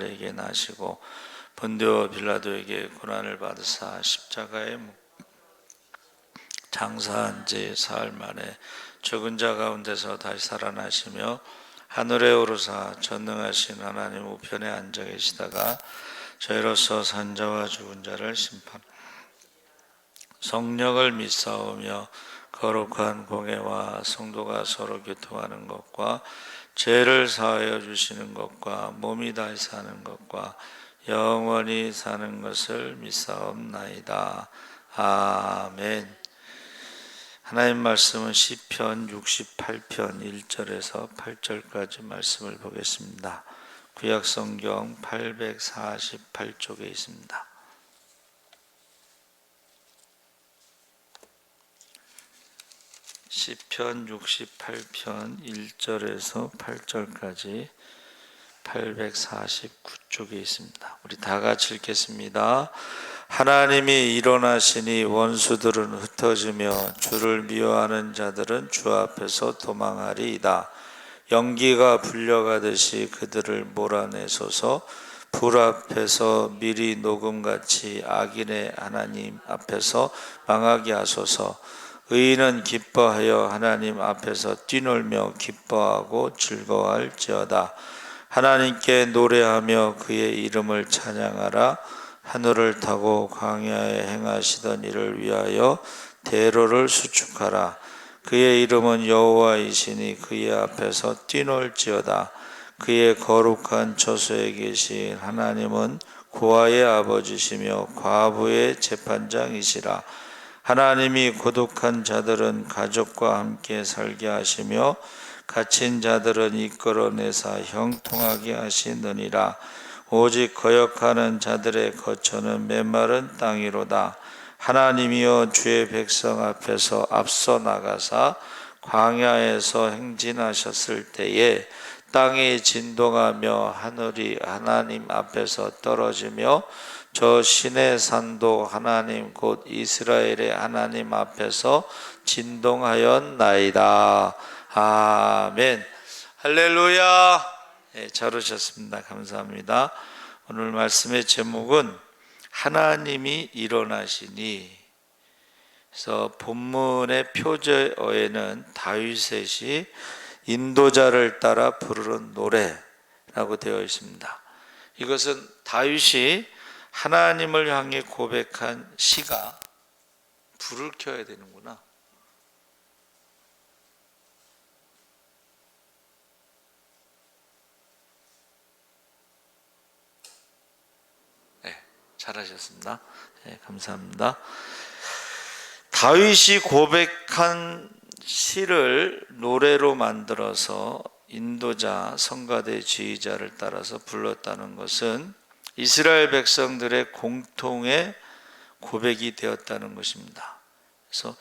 에게 나시고 본디오 빌라도에게 고난을 받으사 십자가에 장사한 지 사흘 만에 죽은 자 가운데서 다시 살아나시며 하늘에 오르사 전능하신 하나님 우편에 앉아 계시다가 저희로서 산 자와 죽은 자를 심판 성령을 믿사오며 거룩한 공회와 성도가 서로 교통하는 것과 죄를 사하여 주시는 것과 몸이 다시 사는 것과 영원히 사는 것을 믿사옵나이다. 아멘. 하나님 말씀은 시편 68편 1절에서 8절까지 말씀을 보겠습니다. 구약성경 848쪽에 있습니다. 시편 68편 1절에서 8절까지 849쪽에 있습니다. 우리 다 같이 읽겠습니다. 하나님이 일어나시니 원수들은 흩어지며 주를 미워하는 자들은 주 앞에서 도망하리이다. 연기가 불려가듯이 그들을 몰아내소서. 불 앞에서 미리 녹음같이 악인의 하나님 앞에서 망하게 하소서. 의인은 기뻐하여 하나님 앞에서 뛰놀며 기뻐하고 즐거워할지어다. 하나님께 노래하며 그의 이름을 찬양하라. 하늘을 타고 광야에 행하시던 이를 위하여 대로를 수축하라. 그의 이름은 여호와이시니 그의 앞에서 뛰놀지어다. 그의 거룩한 처소에 계신 하나님은 고아의 아버지시며 과부의 재판장이시라. 하나님이 고독한 자들은 가족과 함께 살게 하시며 갇힌 자들은 이끌어내사 형통하게 하시느니라. 오직 거역하는 자들의 거처는 메마른 땅이로다. 하나님이여 주의 백성 앞에서 앞서 나가사 광야에서 행진하셨을 때에 땅이 진동하며 하늘이 하나님 앞에서 떨어지며 저 신의 산도 하나님 곧 이스라엘의 하나님 앞에서 진동하였나이다. 아멘. 할렐루야. 네, 잘 오셨습니다. 감사합니다. 오늘 말씀의 제목은 하나님이 일어나시니. 그래서 본문의 표제어에는 다윗이 인도자를 따라 부르는 노래라고 되어 있습니다. 이것은 다윗이 하나님을 향해 고백한 시가 불을 켜야 되는구나. 네, 잘하셨습니다. 네, 감사합니다. 다윗이 고백한 시를 노래로 만들어서 인도자, 성가대 지휘자를 따라서 불렀다는 것은 이스라엘 백성들의 공통의 고백이 되었다는 것입니다. 그래서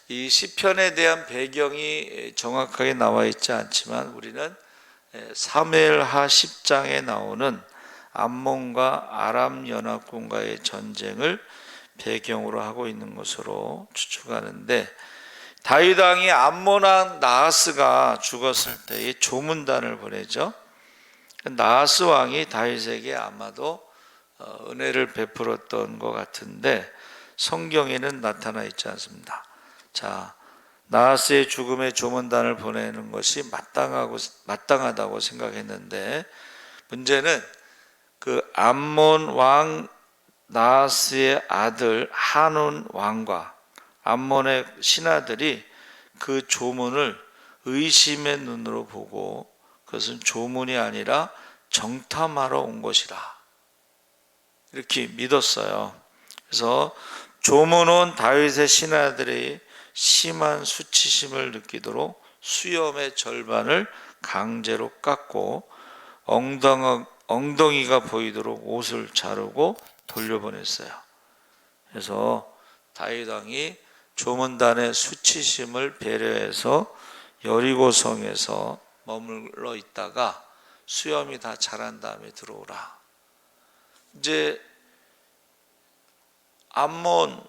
이 시편에 대한 배경이 정확하게 나와 있지 않지만 우리는 사무엘하 10장에 나오는 암몬과 아람 연합군과의 전쟁을 배경으로 하고 있는 것으로 추측하는데, 다윗 왕이 암몬 왕 나하스가 죽었을 때에 조문단을 보내죠. 나하스 왕이 다윗에게 아마도 은혜를 베풀었던 것 같은데 성경에는 나타나 있지 않습니다. 자, 나하스의 죽음에 조문단을 보내는 것이 마땅하다고 생각했는데, 문제는 그 암몬 왕 나하스의 아들 한온 왕과 암몬의 신하들이 그 조문을 의심의 눈으로 보고 그것은 조문이 아니라 정탐하러 온 것이라 이렇게 믿었어요. 그래서 조문 온 다윗의 신하들이 심한 수치심을 느끼도록 수염의 절반을 강제로 깎고 엉덩이가 보이도록 옷을 자르고 돌려보냈어요. 그래서 다윗 왕이 조문단의 수치심을 배려해서 여리고성에서 머물러 있다가 수염이 다 자란 다음에 들어오라. 이제 암몬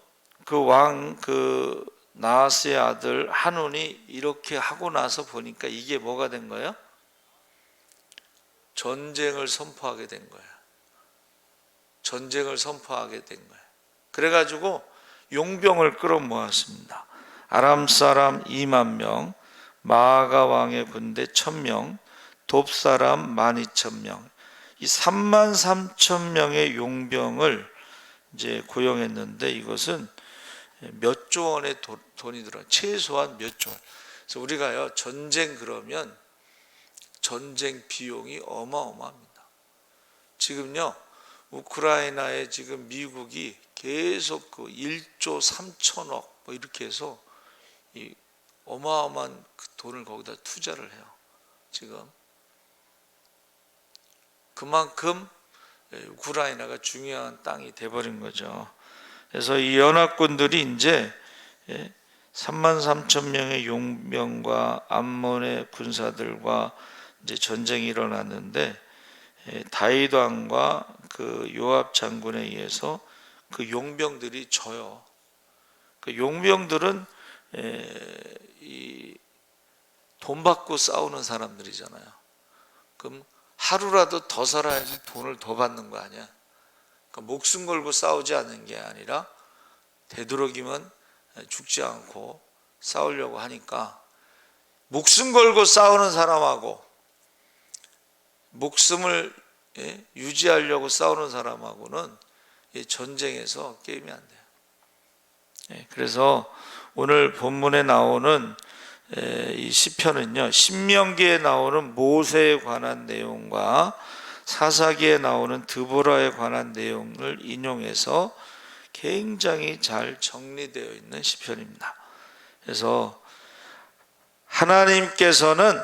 그 왕 그 나하스의 아들 한온이 이렇게 하고 나서 보니까 이게 뭐가 된 거예요? 전쟁을 선포하게 된 거예요. 전쟁을 선포하게 된 거예요. 그래가지고 용병을 끌어모았습니다. 아람 사람 2만 명, 마아가 왕의 군대 1,000명, 돕 사람 12,000명, 이 33,000명의 용병을 이제 고용했는데 이것은 몇 조 원의 돈이 들어요. 최소한 몇 조 원. 그래서 우리가요, 전쟁 그러면 전쟁 비용이 어마어마합니다. 지금요, 우크라이나에 지금 미국이 계속 그 1조 3천억 뭐 이렇게 해서 이 어마어마한 그 돈을 거기다 투자를 해요. 지금 그만큼 우크라이나가 중요한 땅이 돼버린 거죠. 그래서 이 연합군들이 이제 33,000명의 용병과 암몬의 군사들과 이제 전쟁이 일어났는데 다윗 왕과 그 요압 장군에 의해서 그 용병들이 져요. 그 용병들은 이 돈 받고 싸우는 사람들이잖아요. 그럼 하루라도 더 살아야지 돈을 더 받는 거 아니야? 그러니까 목숨 걸고 싸우지 않는 게 아니라 되도록이면 죽지 않고 싸우려고 하니까 목숨 걸고 싸우는 사람하고 목숨을 유지하려고 싸우는 사람하고는 전쟁에서 게임이 안 돼요. 그래서 오늘 본문에 나오는 이 시편은요, 신명기에 나오는 모세에 관한 내용과 사사기에 나오는 드보라에 관한 내용을 인용해서 굉장히 잘 정리되어 있는 시편입니다. 그래서 하나님께서는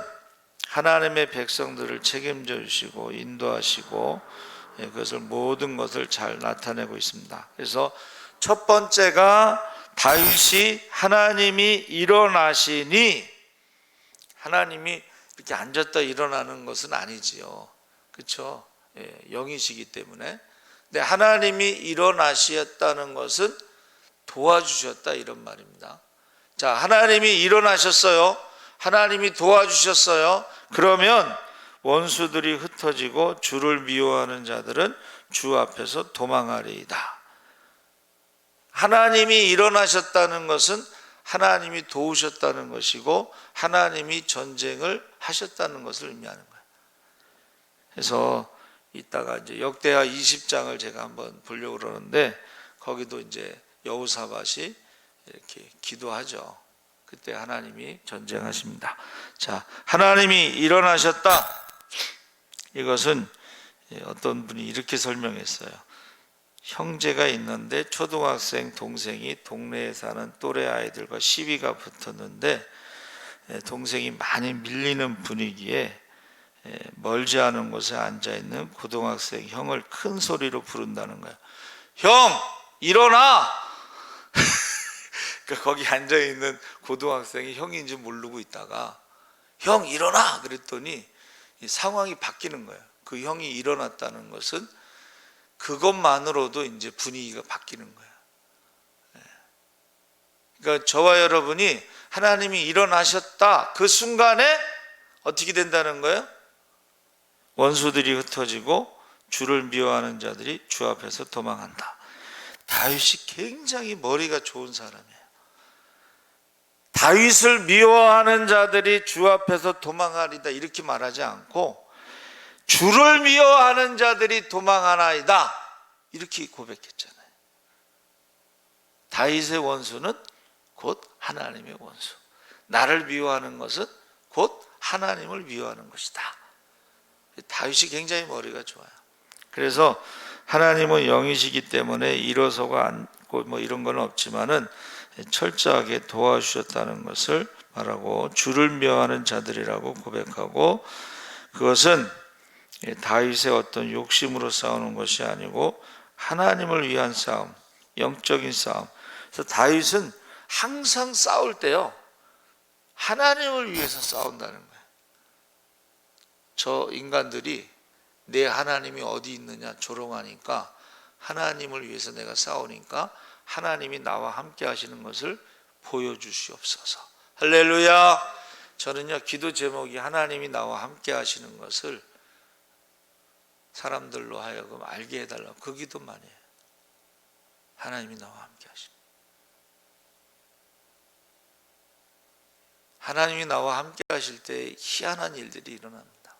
하나님의 백성들을 책임져 주시고 인도하시고 그것을 모든 것을 잘 나타내고 있습니다. 그래서 첫 번째가 다윗이 하나님이 일어나시니, 하나님이 이렇게 앉았다 일어나는 것은 아니지요. 그렇죠? 영이시기 때문에. 근데 하나님이 일어나셨다는 것은 도와주셨다 이런 말입니다. 자, 하나님이 일어나셨어요. 하나님이 도와주셨어요. 그러면 원수들이 흩어지고 주를 미워하는 자들은 주 앞에서 도망하리이다. 하나님이 일어나셨다는 것은 하나님이 도우셨다는 것이고 하나님이 전쟁을 하셨다는 것을 의미하는 거예요. 그래서 이따가 이제 역대하 20장을 제가 한번 보려고 그러는데 거기도 이제 여호사밧이 이렇게 기도하죠. 그때 하나님이 전쟁하십니다. 자, 하나님이 일어나셨다. 이것은 어떤 분이 이렇게 설명했어요. 형제가 있는데 초등학생 동생이 동네에 사는 또래 아이들과 시비가 붙었는데 동생이 많이 밀리는 분위기에 멀지 않은 곳에 앉아있는 고등학생 형을 큰 소리로 부른다는 거예요. 형 일어나! 그러니까 거기 앉아있는 고등학생이 형인지 모르고 있다가 형 일어나! 그랬더니 상황이 바뀌는 거예요. 그 형이 일어났다는 것은 그것만으로도 이제 분위기가 바뀌는 거예요. 그러니까 저와 여러분이 하나님이 일어나셨다 그 순간에 어떻게 된다는 거예요? 원수들이 흩어지고 주를 미워하는 자들이 주 앞에서 도망한다. 다윗이 굉장히 머리가 좋은 사람이에요. 다윗을 미워하는 자들이 주 앞에서 도망하리다 이렇게 말하지 않고 주를 미워하는 자들이 도망하나이다 이렇게 고백했잖아요. 다윗의 원수는 곧 하나님의 원수, 나를 미워하는 것은 곧 하나님을 미워하는 것이다. 다윗이 굉장히 머리가 좋아요. 그래서 하나님은 영이시기 때문에 일어서가 않고 뭐 이런 건 없지만은 철저하게 도와주셨다는 것을 말하고 주를 미워하는 자들이라고 고백하고, 그것은 다윗의 어떤 욕심으로 싸우는 것이 아니고 하나님을 위한 싸움, 영적인 싸움. 그래서 다윗은 항상 싸울 때요 하나님을 위해서 싸운다는 거예요. 저 인간들이 내 하나님이 어디 있느냐 조롱하니까 하나님을 위해서 내가 싸우니까 하나님이 나와 함께 하시는 것을 보여주시옵소서. 할렐루야. 저는요 기도 제목이 하나님이 나와 함께 하시는 것을 사람들로 하여금 알게 해달라고 그 기도만 해요. 하나님이 나와 함께 하십니다. 하나님이 나와 함께 하실 때 희한한 일들이 일어납니다.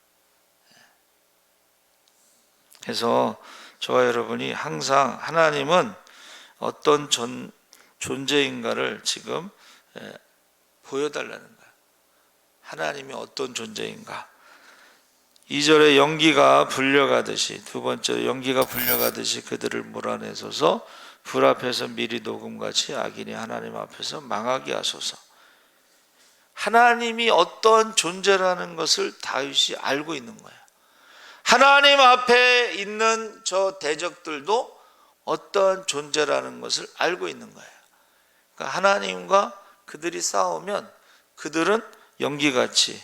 그래서 저와 여러분이 항상 하나님은 어떤 존재인가를 지금 보여달라는 거예요. 하나님이 어떤 존재인가. 2절에 연기가 불려가듯이, 두 번째로 연기가 불려가듯이 그들을 몰아내소서. 불 앞에서 미리 녹음같이 악인이 하나님 앞에서 망하게 하소서. 하나님이 어떤 존재라는 것을 다윗이 알고 있는 거예요. 하나님 앞에 있는 저 대적들도 어떤 존재라는 것을 알고 있는 거예요. 그러니까 하나님과 그들이 싸우면 그들은 연기같이,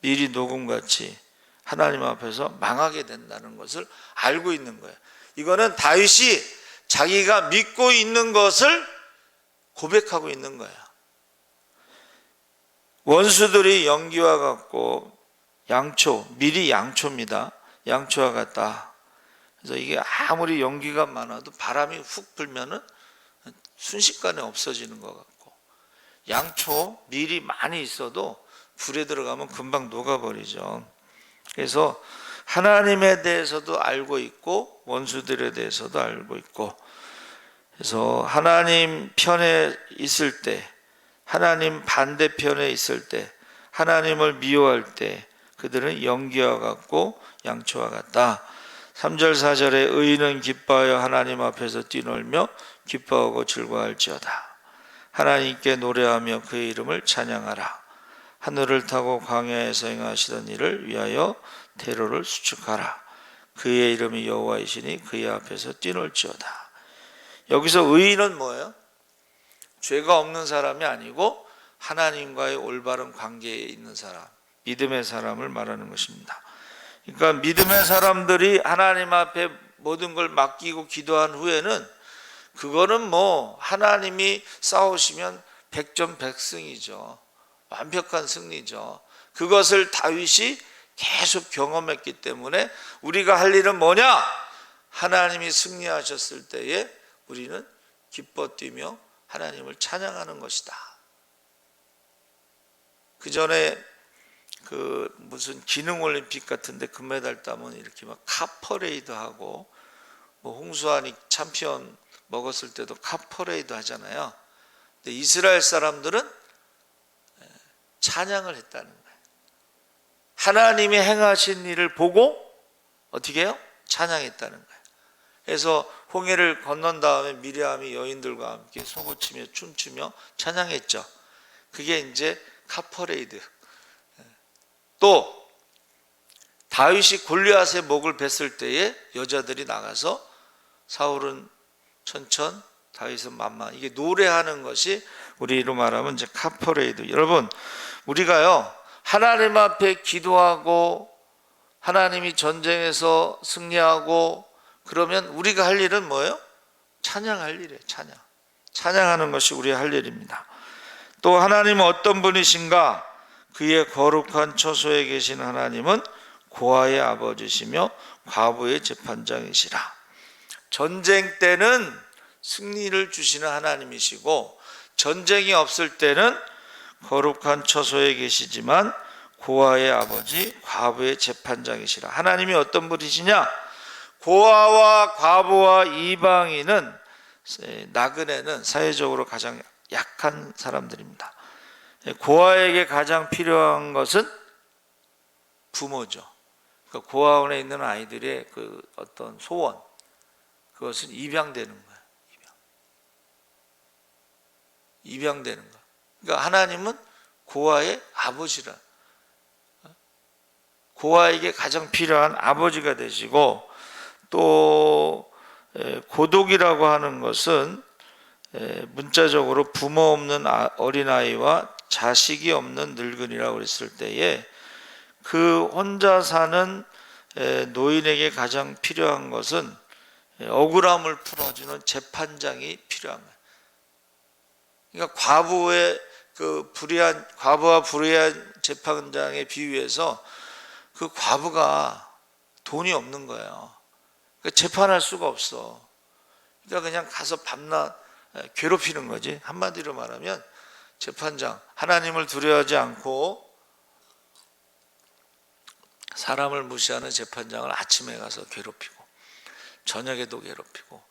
미리 녹음같이 하나님 앞에서 망하게 된다는 것을 알고 있는 거예요. 이거는 다윗이 자기가 믿고 있는 것을 고백하고 있는 거예요. 원수들이 연기와 같고 양초, 미리 양초입니다. 양초와 같다. 그래서 이게 아무리 연기가 많아도 바람이 훅 불면은 순식간에 없어지는 것 같고, 양초 밀이 많이 있어도 불에 들어가면 금방 녹아버리죠. 그래서 하나님에 대해서도 알고 있고 원수들에 대해서도 알고 있고, 그래서 하나님 편에 있을 때, 하나님 반대편에 있을 때, 하나님을 미워할 때 그들은 연기와 같고 양초와 같다. 3절 4절에 의인은 기뻐하여 하나님 앞에서 뛰놀며 기뻐하고 즐거워할지어다. 하나님께 노래하며 그의 이름을 찬양하라. 하늘을 타고 광야에서 행하시던 일을 위하여 대로를 수축하라. 그의 이름이 여호와이시니 그의 앞에서 뛰놀지어다. 여기서 의인은 뭐예요? 죄가 없는 사람이 아니고 하나님과의 올바른 관계에 있는 사람, 믿음의 사람을 말하는 것입니다. 그러니까 믿음의 사람들이 하나님 앞에 모든 걸 맡기고 기도한 후에는 그거는 뭐 하나님이 싸우시면 백전백승이죠. 완벽한 승리죠. 그것을 다윗이 계속 경험했기 때문에 우리가 할 일은 뭐냐? 하나님이 승리하셨을 때에 우리는 기뻐 뛰며 하나님을 찬양하는 것이다. 그 전에 그 무슨 기능 올림픽 같은데 금메달 따면 이렇게 막 카퍼레이드 하고, 뭐 홍수환이 챔피언 먹었을 때도 카퍼레이드 하잖아요. 근데 이스라엘 사람들은 찬양을 했다는 거예요. 하나님이 행하신 일을 보고 어떻게 해요? 찬양했다는 거예요. 그래서 홍해를 건넌 다음에 미리암이 여인들과 함께 소고치며 춤추며 찬양했죠. 그게 이제 카퍼레이드. 또 다윗이 골리앗의 목을 뱄을 때에 여자들이 나가서 사울은 천천, 다윗은 만만. 이게 노래하는 것이 우리로 말하면 이제 카퍼레이드. 여러분, 우리가요 하나님 앞에 기도하고 하나님이 전쟁에서 승리하고 그러면 우리가 할 일은 뭐예요? 찬양할 일이에요. 찬양하는 것이 우리의 할 일입니다. 또 하나님은 어떤 분이신가? 그의 거룩한 처소에 계신 하나님은 고아의 아버지시며 과부의 재판장이시라. 전쟁 때는 승리를 주시는 하나님이시고 전쟁이 없을 때는 거룩한 처소에 계시지만 고아의 아버지, 과부의 재판장이시라. 하나님이 어떤 분이시냐? 고아와 과부와 이방인은, 나그네는 사회적으로 가장 약한 사람들입니다. 고아에게 가장 필요한 것은 부모죠. 그러니까 고아원에 있는 아이들의 그 어떤 소원, 그것은 입양되는 거예요. 입양되는 거. 그러니까 하나님은 고아의 아버지라. 고아에게 가장 필요한 아버지가 되시고, 또 고독이라고 하는 것은 문자적으로 부모 없는 어린아이와 자식이 없는 늙은이라고 했을 때에 그 혼자 사는 노인에게 가장 필요한 것은 억울함을 풀어주는 재판장이 필요한 거예요. 그러니까 과부와 불의한 재판장에 비유해서 그 과부가 돈이 없는 거예요. 그러니까 재판할 수가 없어. 그러니까 그냥 가서 밤낮 괴롭히는 거지. 한마디로 말하면 재판장, 하나님을 두려워하지 않고 사람을 무시하는 재판장을 아침에 가서 괴롭히고 저녁에도 괴롭히고,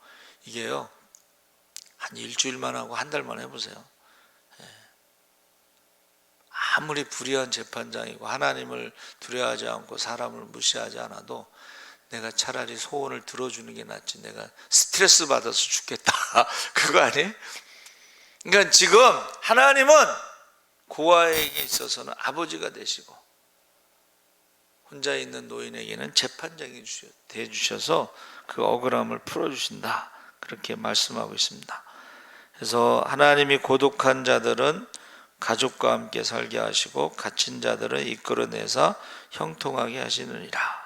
이게요 한 일주일만 하고 한 달만 해보세요. 아무리 불의한 재판장이고 하나님을 두려워하지 않고 사람을 무시하지 않아도 내가 차라리 소원을 들어주는 게 낫지 내가 스트레스 받아서 죽겠다 그거 아니에요? 그러니까 지금 하나님은 고아에게 있어서는 아버지가 되시고 혼자 있는 노인에게는 재판장이 되어주셔서 그 억울함을 풀어주신다, 그렇게 말씀하고 있습니다. 그래서 하나님이 고독한 자들은 가족과 함께 살게 하시고 갇힌 자들은 이끌어내서 형통하게 하시느니라.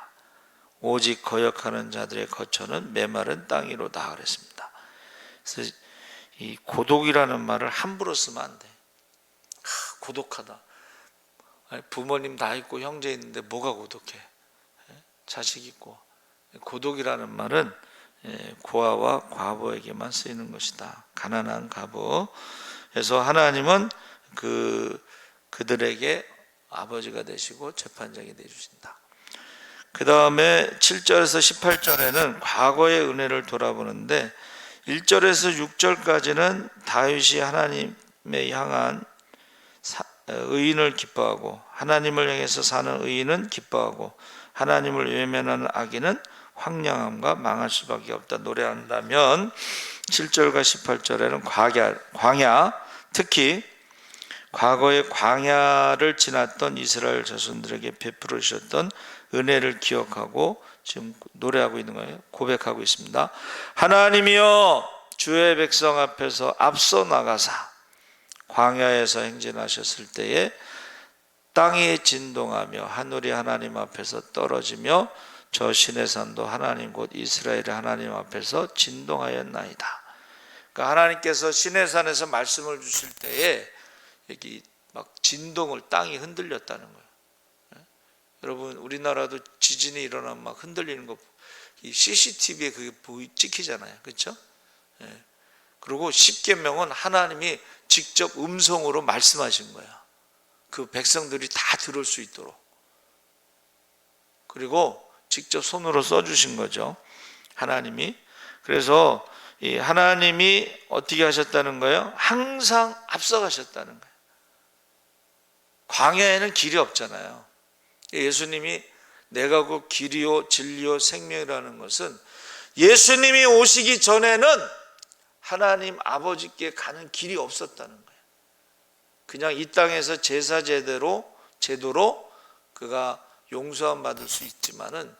오직 거역하는 자들의 거처는 메마른 땅이로다 그랬습니다. 그래서 이 고독이라는 말을 함부로 쓰면 안 돼. 고독하다. 부모님 다 있고 형제 있는데 뭐가 고독해? 자식 있고. 고독이라는 말은 고아와 과부에게만 쓰이는 것이다. 가난한 과부. 그래서 하나님은 그들에게 아버지가 되시고 재판장이 되주신다. 그 다음에 7절에서 18절에는 과거의 은혜를 돌아보는데 1절에서 6절까지는 다윗이 하나님에 향한 의인을 기뻐하고 하나님을 향해서 사는 의인은 기뻐하고 하나님을 외면하는 악인은 황량함과 망할 수밖에 없다 노래한다면, 7절과 18절에는 광야, 특히 과거의 광야를 지났던 이스라엘 자손들에게 베풀어 주셨던 은혜를 기억하고 지금 노래하고 있는 거예요. 고백하고 있습니다. 하나님이여 주의 백성 앞에서 앞서 나가사 광야에서 행진하셨을 때에 땅이 진동하며 하늘이 하나님 앞에서 떨어지며 저 시내산도 하나님 곧 이스라엘의 하나님 앞에서 진동하였나이다. 그러니까 하나님께서 시내산에서 말씀을 주실 때에 여기 막 진동을, 땅이 흔들렸다는 거예요. 여러분 우리나라도 지진이 일어나면 막 흔들리는 거 이 CCTV에 그게 찍히잖아요. 그렇죠? 그리고 십계명은 하나님이 직접 음성으로 말씀하신 거야. 그 백성들이 다 들을 수 있도록. 그리고 직접 손으로 써주신 거죠. 하나님이. 그래서 이 하나님이 어떻게 하셨다는 거예요? 항상 앞서가셨다는 거예요. 광야에는 길이 없잖아요. 예수님이 내가 곧 길이요 진리요 생명이라는 것은 예수님이 오시기 전에는 하나님 아버지께 가는 길이 없었다는 거예요. 그냥 이 땅에서 제사 제도로 그가 용서함 받을 수 있지만은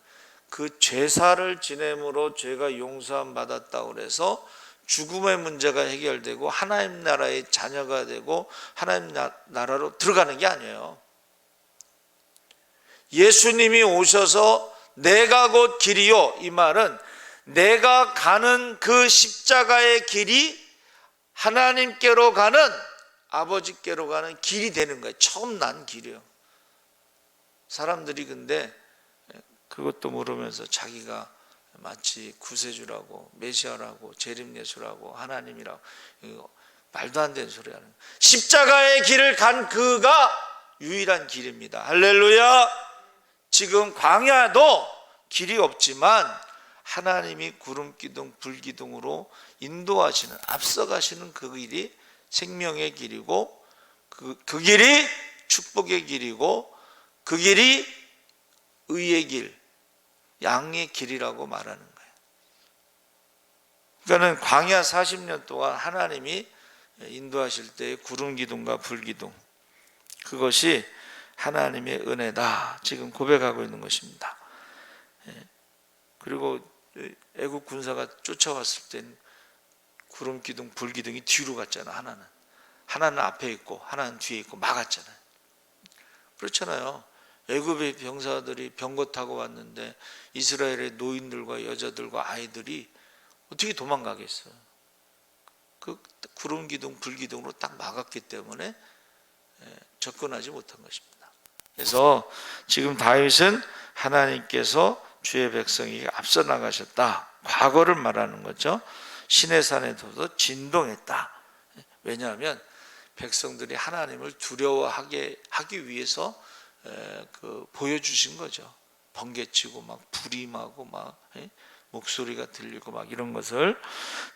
그 제사를 지냄으로 죄가 용서함 받았다고 해서 죽음의 문제가 해결되고 하나님 나라의 자녀가 되고 하나님 나라로 들어가는 게 아니에요. 예수님이 오셔서 내가 곧 길이요, 이 말은 내가 가는 그 십자가의 길이 하나님께로 가는, 아버지께로 가는 길이 되는 거예요. 처음 난 길이요. 사람들이 근데 그것도 모르면서 자기가 마치 구세주라고 메시아라고 재림예수라고 하나님이라고 말도 안 되는 소리 하는 거예요. 십자가의 길을 간 그가 유일한 길입니다. 할렐루야. 지금 광야도 길이 없지만 하나님이 구름기둥 불기둥으로 인도하시는, 앞서가시는 그 길이 생명의 길이고 그 길이 축복의 길이고 그 길이 의의 길, 양의 길이라고 말하는 거예요. 그러니까 광야 40년 동안 하나님이 인도하실 때의 구름기둥과 불기둥, 그것이 하나님의 은혜다 지금 고백하고 있는 것입니다. 그리고 애국 군사가 쫓아왔을 땐 구름기둥 불기둥이 뒤로 갔잖아. 하나는 앞에 있고 하나는 뒤에 있고 막았잖아요. 그렇잖아요. 애굽의 병사들이 병거 타고 왔는데 이스라엘의 노인들과 여자들과 아이들이 어떻게 도망가겠어요? 그 구름기둥 불기둥으로 딱 막았기 때문에 접근하지 못한 것입니다. 그래서 지금 다윗은 하나님께서 주의 백성이 앞서 나가셨다. 과거를 말하는 거죠. 시내산에서도 진동했다. 왜냐하면 백성들이 하나님을 두려워하게 하기 위해서 보여주신 거죠. 번개치고 막 불이 임하고 막 목소리가 들리고 막 이런 것을.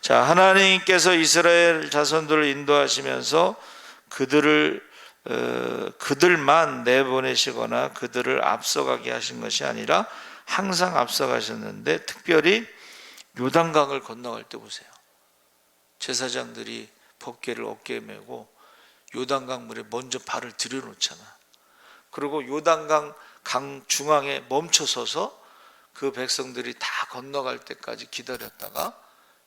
자, 하나님께서 이스라엘 자손들을 인도하시면서 그들만 내보내시거나 그들을 앞서가게 하신 것이 아니라 항상 앞서가셨는데, 특별히 요단강을 건너갈 때 보세요. 제사장들이 법궤를 어깨에 메고 요단강 물에 먼저 발을 들여놓잖아. 그리고 요단강 강 중앙에 멈춰서서 그 백성들이 다 건너갈 때까지 기다렸다가,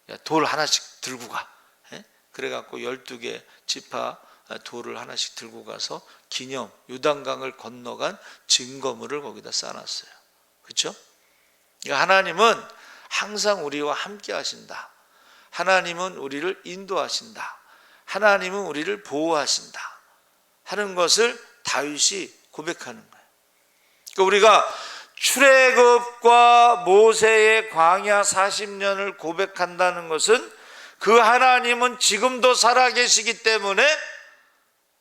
야, 돌 하나씩 들고 가. 그래갖고 12개 지파 돌을 하나씩 들고 가서 기념, 요단강을 건너간 증거물을 거기다 쌓아놨어요. 그렇죠? 하나님은 항상 우리와 함께 하신다. 하나님은 우리를 인도하신다. 하나님은 우리를 보호하신다 하는 것을 다윗이 고백하는 거예요. 그러니까 우리가 출애굽과 모세의 광야 40년을 고백한다는 것은 그 하나님은 지금도 살아계시기 때문에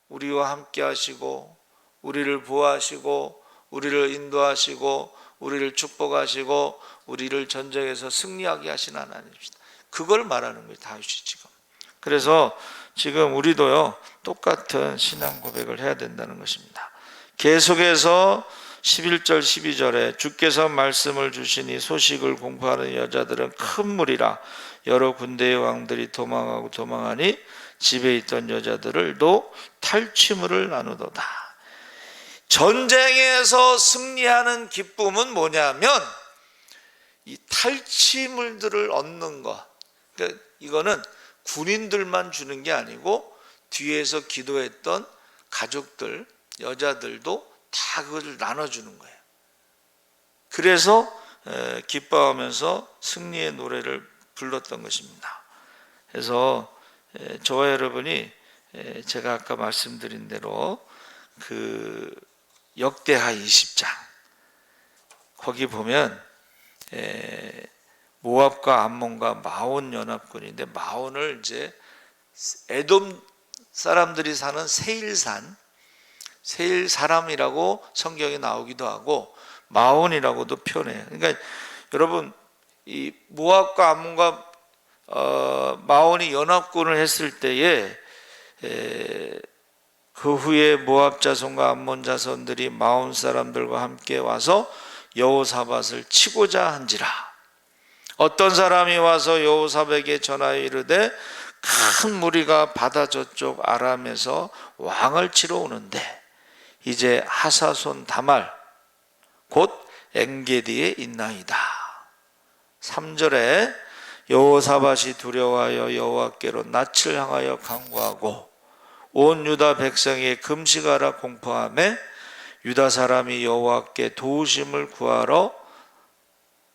우리와 함께 하시고 우리를 보호하시고 우리를 인도하시고 우리를 축복하시고 우리를 전쟁에서 승리하게 하신 하나님이시다. 그걸 말하는 거예요, 다윗이 지금. 그래서 지금 우리도요, 똑같은 신앙 고백을 해야 된다는 것입니다. 계속해서 11절 12절에 주께서 말씀을 주시니 소식을 공포하는 여자들은 큰 무리라. 여러 군대의 왕들이 도망하고 도망하니 집에 있던 여자들을도 탈취물을 나누도다. 전쟁에서 승리하는 기쁨은 뭐냐면 이 탈취물들을 얻는 것. 그러니까 이거는 군인들만 주는 게 아니고 뒤에서 기도했던 가족들, 여자들도 다 그걸 나눠주는 거예요. 그래서 기뻐하면서 승리의 노래를 불렀던 것입니다. 그래서 저와 여러분이 제가 아까 말씀드린 대로 그 역대하 20장 거기 보면 모압과 암몬과 마온 연합군인데, 마온을 이제 에돔 사람들이 사는 세일산, 세일 사람이라고 성경에 나오기도 하고 마온이라고도 표현해요. 그러니까 여러분, 이 모압과 암몬과 마온이 연합군을 했을 때에 그 후에 모압 자손과 암몬 자손들이 마온 사람들과 함께 와서 여호사밧을 치고자 한지라. 어떤 사람이 와서 여호사밧에게 전하여 이르되 큰 무리가 바다 저쪽 아람에서 왕을 치러 오는데 이제 하사손 다말 곧 엔게디에 있나이다. 3절에 여호사밧이 두려워하여 여호와께로 낯을 향하여 간구하고 온 유다 백성이 금식하라 공포하며 유다 사람이 여호와께 도우심을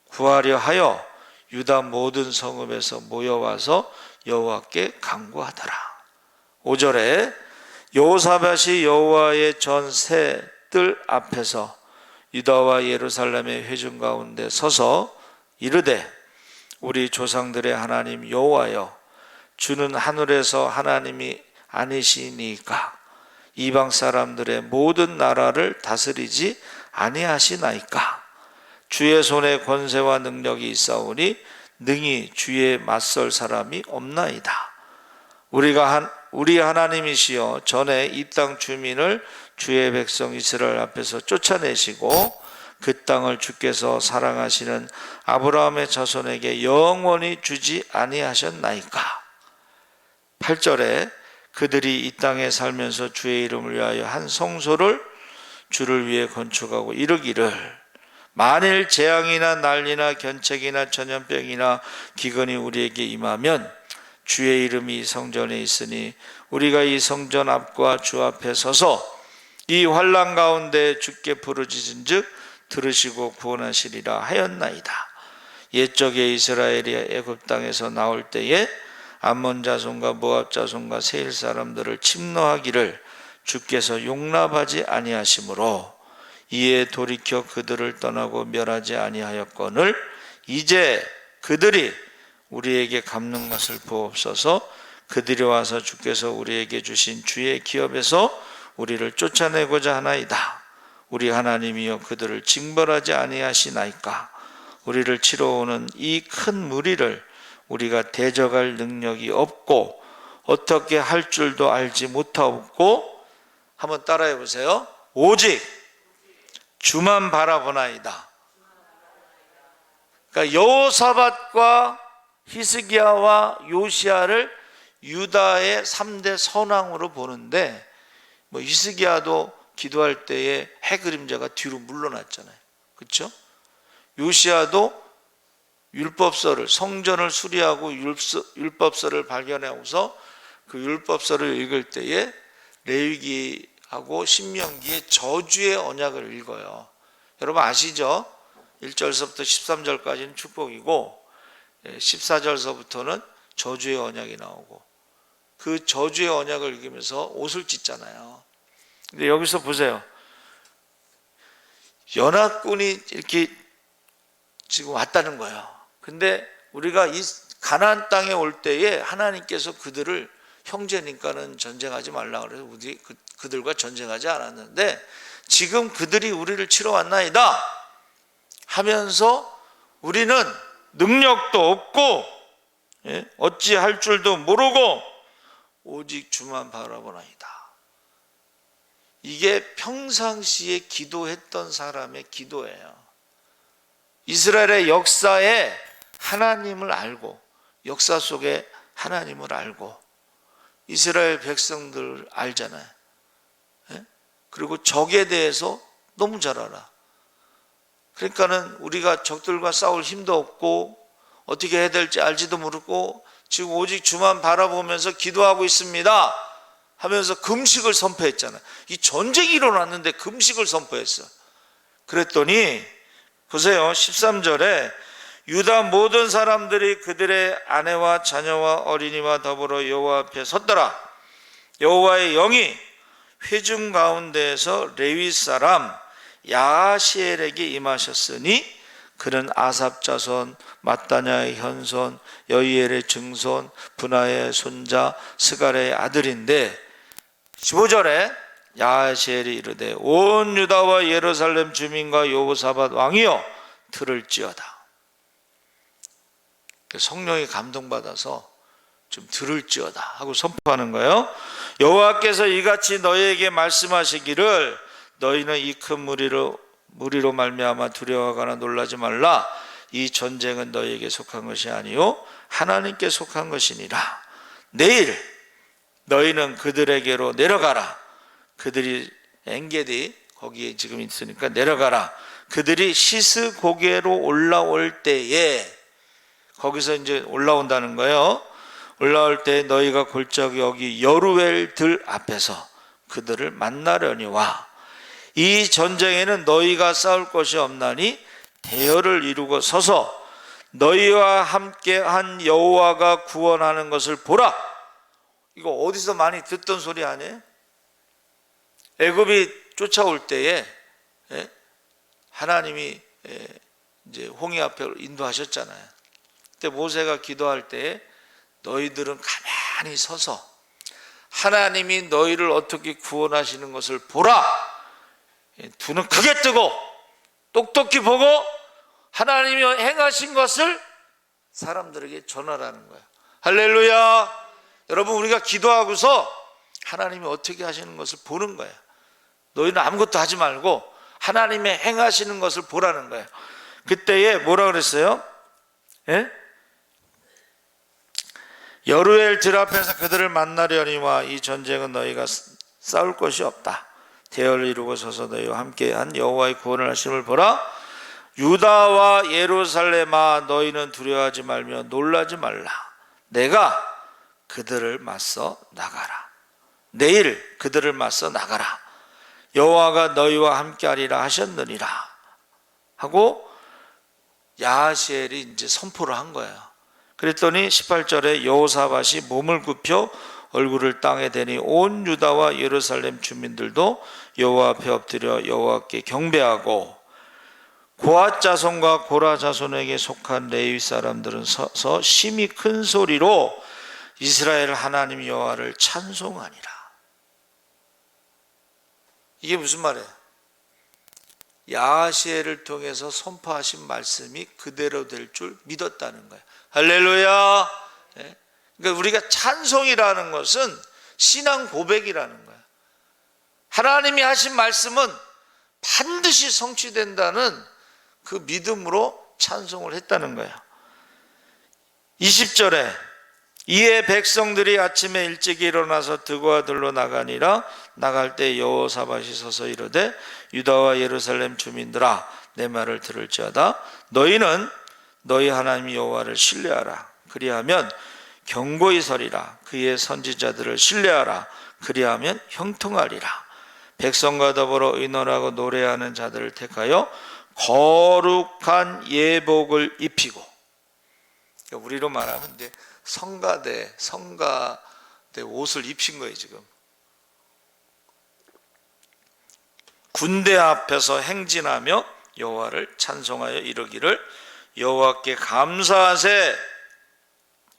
구하려 하여 유다 모든 성읍에서 모여와서 여호와께 간구하더라. 5절에 여호사밧이 여호와의 전 새 뜰 앞에서 유다와 예루살렘의 회중 가운데 서서 이르되 우리 조상들의 하나님 여호와여, 주는 하늘에서 하나님이 아니시니까 이방 사람들의 모든 나라를 다스리지 아니하시나이까. 주의 손에 권세와 능력이 있사오니 능히 주의 맞설 사람이 없나이다. 우리 하나님이시여, 전에 이 땅 주민을 주의 백성 이스라엘 앞에서 쫓아내시고 그 땅을 주께서 사랑하시는 아브라함의 자손에게 영원히 주지 아니하셨나이까. 8절에 그들이 이 땅에 살면서 주의 이름을 위하여 한 성소를 주를 위해 건축하고 이르기를 만일 재앙이나 난리나 견책이나 전염병이나 기근이 우리에게 임하면 주의 이름이 이 성전에 있으니 우리가 이 성전 앞과 주 앞에 서서 이 환난 가운데 주께 부르짖은즉 들으시고 구원하시리라 하였나이다. 옛적에 이스라엘이 애굽 땅에서 나올 때에 암몬 자손과 모압 자손과 세일 사람들을 침노하기를 주께서 용납하지 아니하시므로 이에 돌이켜 그들을 떠나고 멸하지 아니하였거늘 이제 그들이 우리에게 갚는 것을 보옵소서. 그들이 와서 주께서 우리에게 주신 주의 기업에서 우리를 쫓아내고자 하나이다. 우리 하나님이여 그들을 징벌하지 아니하시나이까. 우리를 치러 오는 이 큰 무리를 우리가 대적할 능력이 없고 어떻게 할 줄도 알지 못하고, 한번 따라해 보세요. 오직 주만 바라보나이다. 그러니까 여호사밧과 히스기야와 요시야를 유다의 3대 선왕으로 보는데, 히스기야도 기도할 때에 해 그림자가 뒤로 물러났잖아요. 그렇죠? 요시야도 율법서를, 성전을 수리하고 율법서를 발견하고서 그 율법서를 읽을 때에 레위기하고 신명기의 저주의 언약을 읽어요. 여러분 아시죠? 1절서부터 13절까지는 축복이고 14절서부터는 저주의 언약이 나오고, 그 저주의 언약을 읽으면서 옷을 찢잖아요. 근데 여기서 보세요. 연합군이 이렇게 지금 왔다는 거예요. 근데 우리가 이 가나안 땅에 올 때에 하나님께서 그들을, 형제니까는 전쟁하지 말라 그래서 우리 그들과 전쟁하지 않았는데 지금 그들이 우리를 치러 왔나이다 하면서 우리는 능력도 없고 어찌 할 줄도 모르고 오직 주만 바라보나이다. 이게 평상시에 기도했던 사람의 기도예요. 이스라엘의 역사에 하나님을 알고, 역사 속에 하나님을 알고, 이스라엘 백성들 알잖아요. 그리고 적에 대해서 너무 잘 알아. 그러니까는 우리가 적들과 싸울 힘도 없고 어떻게 해야 될지 알지도 모르고 지금 오직 주만 바라보면서 기도하고 있습니다 하면서 금식을 선포했잖아요. 이 전쟁이 일어났는데 금식을 선포했어. 그랬더니 보세요. 13절에 유다 모든 사람들이 그들의 아내와 자녀와 어린이와 더불어 여호와 앞에 섰더라. 여호와의 영이 회중 가운데에서 레위 사람 야하시엘에게 임하셨으니 그는 아삽 자손 마따냐의 현손 여이엘의 증손 분하의 손자 스갈의 아들인데, 15절에 야하시엘이 이르되 온 유다와 예루살렘 주민과 여호사밧 왕이여 들을지어다. 성령이 감동받아서 좀 들을지어다 하고 선포하는 거예요. 여호와께서 이같이 너희에게 말씀하시기를 너희는 이 큰 무리로 말미암아 두려워하거나 놀라지 말라. 이 전쟁은 너희에게 속한 것이 아니요 하나님께 속한 것이니라. 내일 너희는 그들에게로 내려가라. 그들이 엔게디 거기에 지금 있으니까 내려가라. 그들이 시스 고개로 올라올 때에, 거기서 이제 올라온다는 거예요. 올라올 때 너희가 골짜기 여기 여루엘 들 앞에서 그들을 만나려니와 이 전쟁에는 너희가 싸울 것이 없나니 대열을 이루고 서서 너희와 함께 한 여호와가 구원하는 것을 보라. 이거 어디서 많이 듣던 소리 아니에요? 애굽이 쫓아올 때에 하나님이 이제 홍해 앞에 인도하셨잖아요. 그때 모세가 기도할 때에 너희들은 가만히 서서 하나님이 너희를 어떻게 구원하시는 것을 보라. 두 눈 크게 뜨고 똑똑히 보고 하나님이 행하신 것을 사람들에게 전하라는 거예요. 할렐루야. 여러분, 우리가 기도하고서 하나님이 어떻게 하시는 것을 보는 거예요. 너희는 아무것도 하지 말고 하나님의 행하시는 것을 보라는 거예요. 그때에 뭐라 그랬어요? 여루엘 들 앞에서 그들을 만나려니와 이 전쟁은 너희가 싸울 것이 없다. 대열을 이루고 서서 너희와 함께한 여호와의 구원을 하심을 보라. 유다와 예루살렘아 너희는 두려워하지 말며 놀라지 말라. 내가 그들을 맞서 나가라. 내일 그들을 맞서 나가라. 여호와가 너희와 함께하리라 하셨느니라 하고 야하시엘이 이제 선포를 한 거예요. 그랬더니 18절에 여호사밧이 몸을 굽혀 얼굴을 땅에 대니 온 유다와 예루살렘 주민들도 여호와 앞에 엎드려 여호와께 경배하고 고앗 자손과 고라 자손에게 속한 레위 사람들은 서서 심히 큰 소리로 이스라엘 하나님 여호와를 찬송하니라. 이게 무슨 말이에요? 야하시엘을 통해서 선포하신 말씀이 그대로 될 줄 믿었다는 거예요. 할렐루야. 그러니까 우리가 찬송이라는 것은 신앙 고백이라는 거예요. 하나님이 하신 말씀은 반드시 성취된다는 그 믿음으로 찬송을 했다는 거예요. 20절에 이에 백성들이 아침에 일찍 일어나서 드고와 들로 나가니라. 나갈 때 여호사밧이 서서 이르되 유다와 예루살렘 주민들아 내 말을 들을지어다. 너희는 너희 하나님 여호와를 신뢰하라. 그리하면 경고히 서리라. 그의 선지자들을 신뢰하라. 그리하면 형통하리라. 백성과 더불어 의논하고 노래하는 자들을 택하여 거룩한 예복을 입히고, 우리로 말하면 이제 성가대 옷을 입힌 거예요. 지금 군대 앞에서 행진하며 여호와를 찬송하여 이르기를 여호와께 감사하세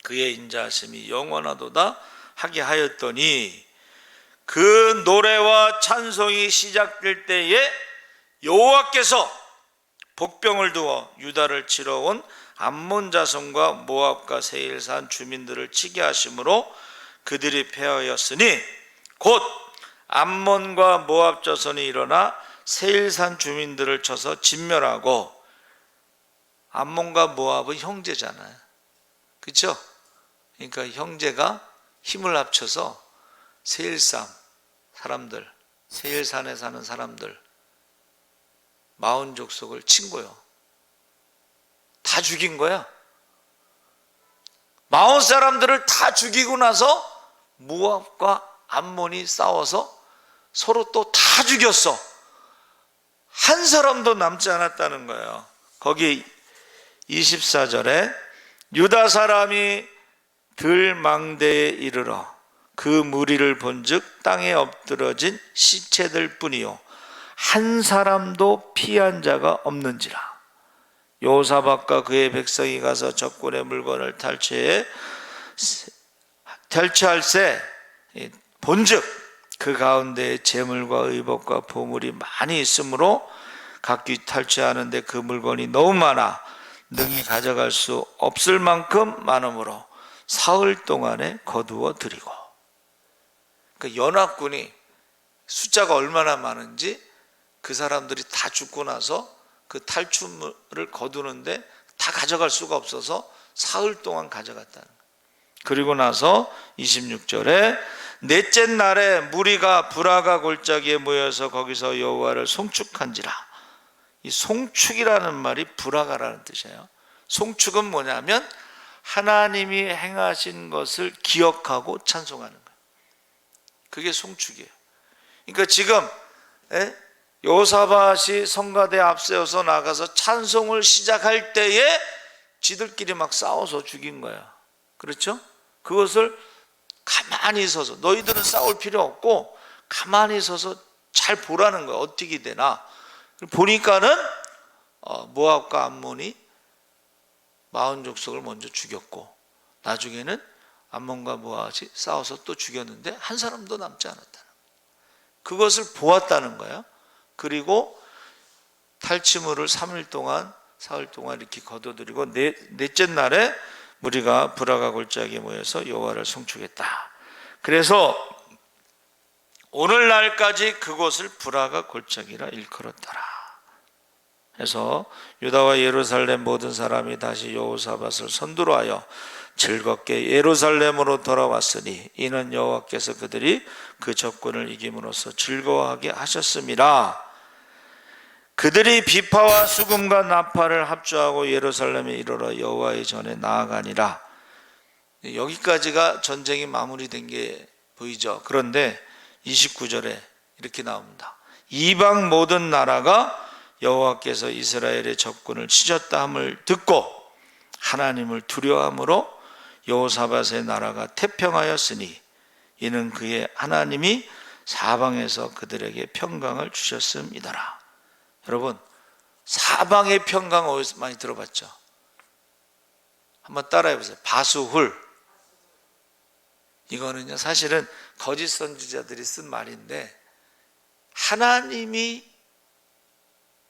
그의 인자하심이 영원하도다 하게 하였더니 그 노래와 찬송이 시작될 때에 여호와께서 복병을 두어 유다를 치러 온 암몬 자손과 모압과 세일산 주민들을 치게 하심으로 그들이 패하였으니 곧 암몬과 모압 자손이 일어나 세일산 주민들을 쳐서 진멸하고, 암몬과 모압은 형제잖아요. 그렇죠? 그러니까 형제가 힘을 합쳐서 세일산 사람들, 세일산에 사는 사람들 40족속을 친 거예요. 다 죽인 거야. 40사람들을 다 죽이고 나서 모압과 암몬이 싸워서 서로 또 다 죽였어. 한 사람도 남지 않았다는 거예요. 거기 24절에 유다 사람이 들망대에 이르러 그 무리를 본즉 땅에 엎드러진 시체들 뿐이요 한 사람도 피한 자가 없는지라. 여호사밧과 그의 백성이 가서 적군의 물건을 탈취할세 본즉 그 가운데 재물과 의복과 보물이 많이 있으므로 각기 탈취하는데 그 물건이 너무 많아 능히 가져갈 수 없을 만큼 많으므로 사흘 동안에 거두어 드리고. 그 연합군이 숫자가 얼마나 많은지 그 사람들이 다 죽고 나서 그 탈취물을 거두는데 다 가져갈 수가 없어서 사흘 동안 가져갔다는 거예요. 그리고 나서 26절에 넷째 날에 무리가 브라가 골짜기에 모여서 거기서 여호와를 송축한지라. 이 송축이라는 말이 브라가라는 뜻이에요. 송축은 뭐냐면 하나님이 행하신 것을 기억하고 찬송하는 거예요. 그게 송축이에요. 그러니까 지금 여호사밧이 성가대 앞세워서 나가서 찬송을 시작할 때에 지들끼리 막 싸워서 죽인 거야. 그렇죠? 그것을 가만히 서서, 너희들은 싸울 필요 없고 가만히 서서 잘 보라는 거야. 어떻게 되나 보니까는 모압과 암몬이 40족속을 먼저 죽였고 나중에는 암몬과 모압이 싸워서 또 죽였는데 한 사람도 남지 않았다는 거야. 그것을 보았다는 거야. 그리고 탈취물을 3일 동안 사흘 동안 이렇게 거둬들이고 넷째 날에 무리가 브라가 골짜기에 모여서 여호와를 송축했다. 그래서 오늘날까지 그곳을 브라가 골짜기라 일컬었더라. 해서 유다와 예루살렘 모든 사람이 다시 여호사밧을 선두로 하여 즐겁게 예루살렘으로 돌아왔으니 이는 여호와께서 그들이 그 적군을 이김으로써 즐거워하게 하셨음이라. 그들이 비파와 수금과 나팔을 합주하고 예루살렘에 이르러 여호와의 전에 나아가니라. 여기까지가 전쟁이 마무리된 게 보이죠. 그런데 29절에 이렇게 나옵니다. 이방 모든 나라가 여호와께서 이스라엘의 적군을 치셨다 함을 듣고 하나님을 두려워함으로 여호사밧의 나라가 태평하였으니 이는 그의 하나님이 사방에서 그들에게 평강을 주셨음이더라. 여러분, 사방의 평강 어디서 많이 들어봤죠? 한번 따라해 보세요. 바수훌. 이거는요, 사실은 거짓 선지자들이 쓴 말인데, 하나님이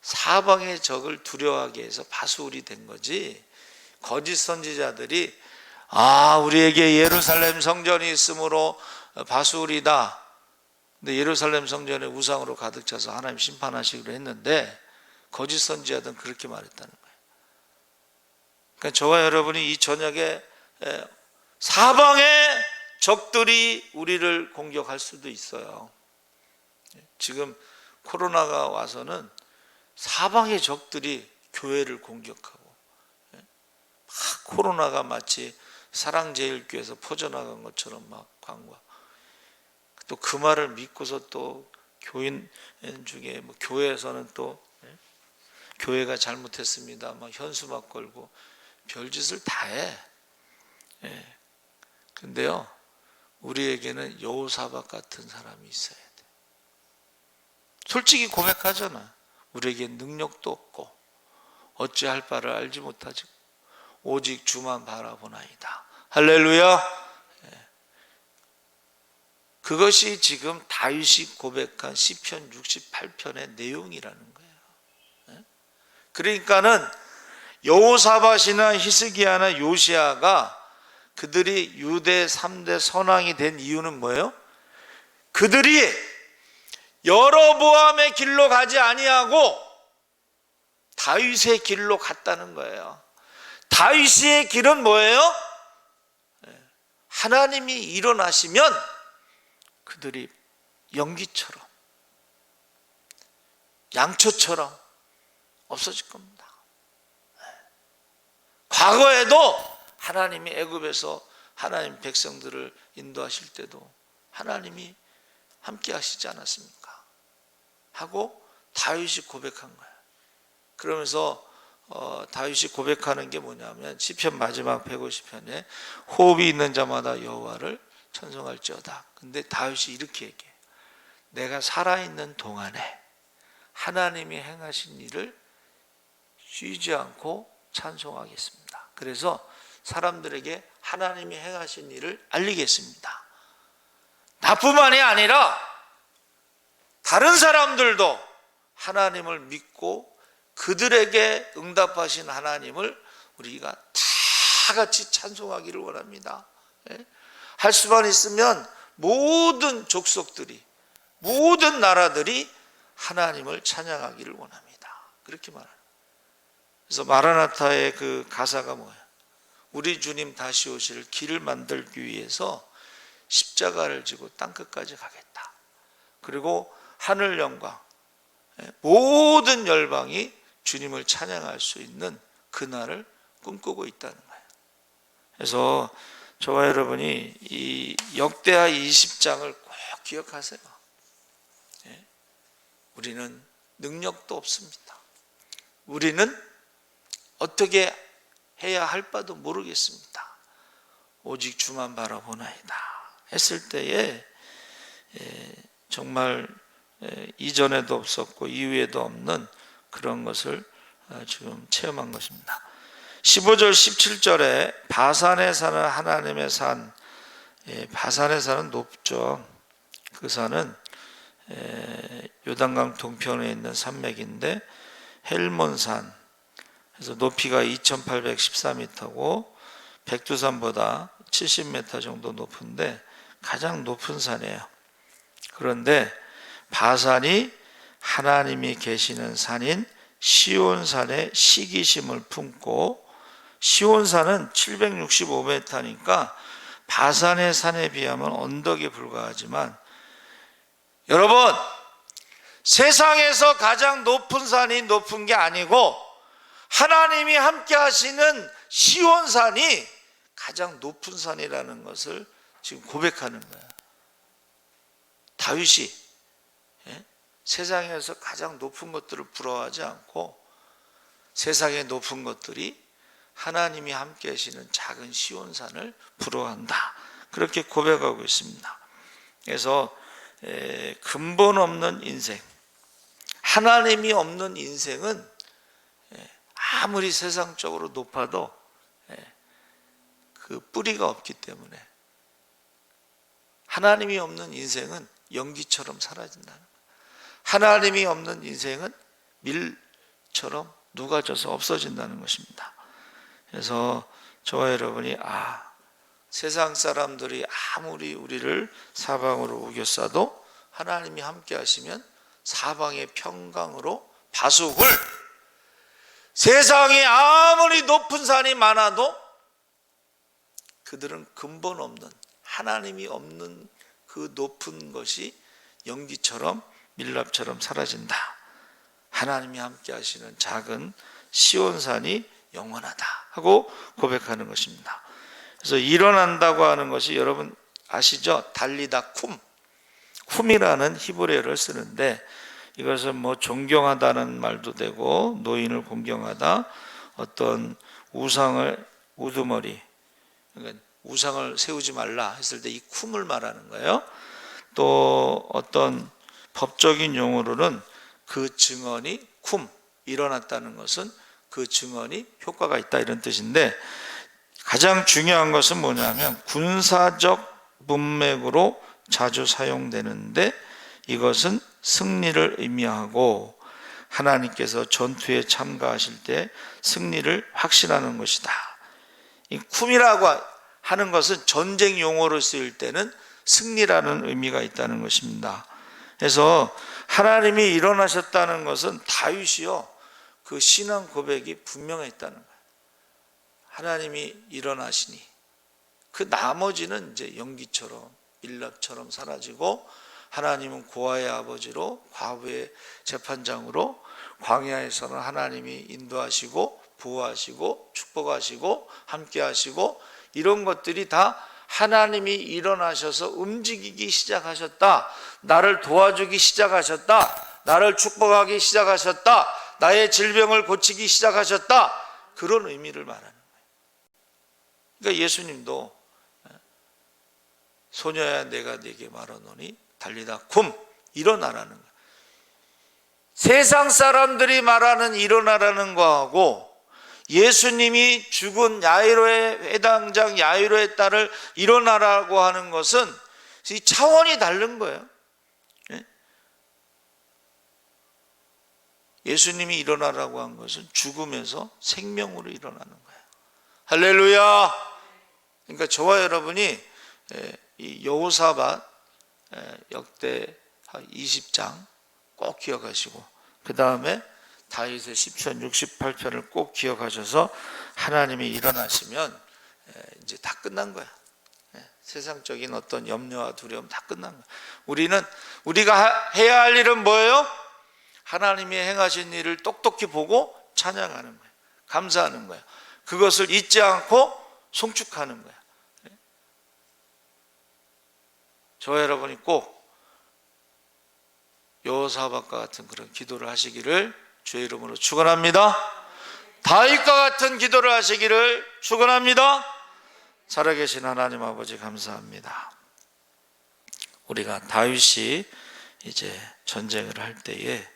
사방의 적을 두려워하게 해서 바수훌이 된 거지, 거짓 선지자들이 우리에게 예루살렘 성전이 있으므로 바수훌이다. 근데 예루살렘 성전에 우상으로 가득 차서 하나님 심판하시기로 했는데, 거짓 선지자들은 그렇게 말했다는 거예요. 그러니까 저와 여러분이 이 저녁에 사방의 적들이 우리를 공격할 수도 있어요. 지금 코로나가 와서는 사방의 적들이 교회를 공격하고, 막 코로나가 마치 사랑제일교회에서 퍼져나간 것처럼 막 광고, 또 그 말을 믿고서 또 교인 중에 교회에서는 또 교회가 잘못했습니다 막 현수 막 걸고 별짓을 다 해. 근데요, 우리에게는 여호사밧 같은 사람이 있어야 돼. 솔직히 고백하잖아. 우리에게 능력도 없고 어찌할 바를 알지 못하지, 오직 주만 바라보나이다. 할렐루야. 그것이 지금 다윗이 고백한 시편 68편의 내용이라는 거예요. 그러니까는 여호사밧이나 히스기야나 요시야가 그들이 유대 3대 선왕이 된 이유는 뭐예요? 그들이 여로보암의 길로 가지 아니하고 다윗의 길로 갔다는 거예요. 다윗의 길은 뭐예요? 하나님이 일어나시면 그들이 연기처럼, 양초처럼 없어질 겁니다. 과거에도 하나님이 애굽에서 하나님 백성들을 인도하실 때도 하나님이 함께 하시지 않았습니까? 하고 다윗이 고백한 거예요. 그러면서 다윗이 고백하는 게 뭐냐면 시편 마지막 150편에 호흡이 있는 자마다 여호와를 찬송할지어다. 근데 다윗이 이렇게 얘기해요. 내가 살아있는 동안에 하나님이 행하신 일을 쉬지 않고 찬송하겠습니다. 그래서 사람들에게 하나님이 행하신 일을 알리겠습니다. 나뿐만이 아니라 다른 사람들도 하나님을 믿고 그들에게 응답하신 하나님을 우리가 다 같이 찬송하기를 원합니다. 할 수만 있으면 모든 족속들이, 모든 나라들이 하나님을 찬양하기를 원합니다. 그렇게 말합니다. 그래서 마라나타의 그 가사가 뭐예요? 우리 주님 다시 오실 길을 만들기 위해서 십자가를 지고 땅끝까지 가겠다. 그리고 하늘 영광, 모든 열방이 주님을 찬양할 수 있는 그날을 꿈꾸고 있다는 거예요. 그래서 저와 여러분이 이 역대하 20장을 꼭 기억하세요. 우리는 능력도 없습니다. 우리는 어떻게 해야 할 바도 모르겠습니다. 오직 주만 바라보나이다 했을 때에 정말 이전에도 없었고 이후에도 없는 그런 것을 지금 체험한 것입니다. 15절 17절에 바산에 사는 하나님의 산, 바산의 산은 높죠. 그 산은 요단강 동편에 있는 산맥인데 헬몬산, 그래서 높이가 2814m고 백두산보다 70m 정도 높은데 가장 높은 산이에요. 그런데 바산이 하나님이 계시는 산인 시온산에 시기심을 품고, 시온산은 765m니까 바산의 산에 비하면 언덕에 불과하지만, 여러분, 세상에서 가장 높은 산이 높은 게 아니고 하나님이 함께 하시는 시온산이 가장 높은 산이라는 것을 지금 고백하는 거예요. 다윗이 세상에서 가장 높은 것들을 부러워하지 않고 세상의 높은 것들이 하나님이 함께 하시는 작은 시온산을 부러워한다, 그렇게 고백하고 있습니다. 그래서 근본 없는 인생, 하나님이 없는 인생은 아무리 세상적으로 높아도 그 뿌리가 없기 때문에 하나님이 없는 인생은 연기처럼 사라진다는 거예요. 하나님이 없는 인생은 밀처럼 녹아져서 없어진다는 것입니다. 그래서 저와 여러분이 세상 사람들이 아무리 우리를 사방으로 우겨싸도 하나님이 함께 하시면 사방의 평강으로 바속을, 세상에 아무리 높은 산이 많아도 그들은 근본 없는, 하나님이 없는 그 높은 것이 연기처럼 밀랍처럼 사라진다. 하나님이 함께 하시는 작은 시온산이 영원하다 하고 고백하는 것입니다. 그래서 일어난다고 하는 것이 여러분 아시죠? 달리다 쿰이라는 히브리어를 쓰는데, 이것은 뭐 존경하다는 말도 되고, 노인을 공경하다, 어떤 우상을 우두머리, 그러니까 우상을 세우지 말라 했을 때 이 쿰을 말하는 거예요. 또 어떤 법적인 용어로는 그 증언이 일어났다는 것은 그 증언이 효과가 있다, 이런 뜻인데, 가장 중요한 것은 뭐냐면 군사적 문맥으로 자주 사용되는데, 이것은 승리를 의미하고 하나님께서 전투에 참가하실 때 승리를 확신하는 것이다. 이 쿰이라고 하는 것은 전쟁 용어로 쓰일 때는 승리라는 의미가 있다는 것입니다. 그래서 하나님이 일어나셨다는 것은 다윗이요, 그 신앙 고백이 분명했다는 거예요. 하나님이 일어나시니 그 나머지는 이제 연기처럼 밀랍처럼 사라지고, 하나님은 고아의 아버지로, 과부의 재판장으로, 광야에서는 하나님이 인도하시고 보호하시고 축복하시고 함께하시고, 이런 것들이 다 하나님이 일어나셔서 움직이기 시작하셨다, 나를 도와주기 시작하셨다, 나를 축복하기 시작하셨다, 나의 질병을 고치기 시작하셨다, 그런 의미를 말하는 거예요. 그러니까 예수님도 소녀야 내가 네게 말하노니 달리다 일어나라는 거예요. 세상 사람들이 말하는 일어나라는 거하고 예수님이 죽은 야이로의 회당장 야이로의 딸을 일어나라고 하는 것은 이 차원이 다른 거예요. 예수님이 일어나라고 한 것은 죽음에서 생명으로 일어나는 거예요. 할렐루야. 그러니까 저와 여러분이 이 여호사밧 역대 20장 꼭 기억하시고, 그 다음에 다윗의 10편 68편을 꼭 기억하셔서 하나님이 일어나시면 이제 다 끝난 거야. 세상적인 어떤 염려와 두려움 다 끝난 거야. 우리가 해야 할 일은 뭐예요? 하나님이 행하신 일을 똑똑히 보고 찬양하는 거예요. 감사하는 거예요. 그것을 잊지 않고 송축하는 거예요. 저와 여러분이 꼭 여호사밧과 같은 그런 기도를 하시기를 주의 이름으로 축원합니다. 다윗과 같은 기도를 하시기를 축원합니다. 살아계신 하나님 아버지 감사합니다. 우리가 다윗이 이제 전쟁을 할 때에,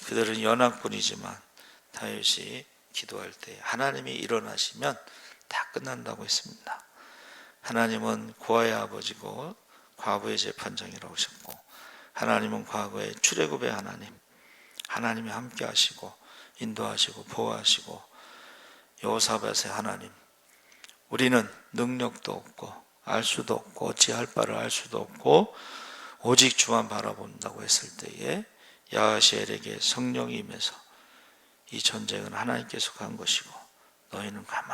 그들은 연합군이지만 다윗이 기도할 때 하나님이 일어나시면 다 끝난다고 했습니다. 하나님은 고아의 아버지고 과부의 재판장이라고 하셨고, 하나님은 과거의 출애굽의 하나님이 함께 하시고 인도하시고 보호하시고, 여호사밧의 하나님, 우리는 능력도 없고 알 수도 없고 어찌할 바를 알 수도 없고 오직 주만 바라본다고 했을 때에 야하시엘에게 성령이 임해서 이 전쟁은 하나님께서 간 것이고 너희는 가만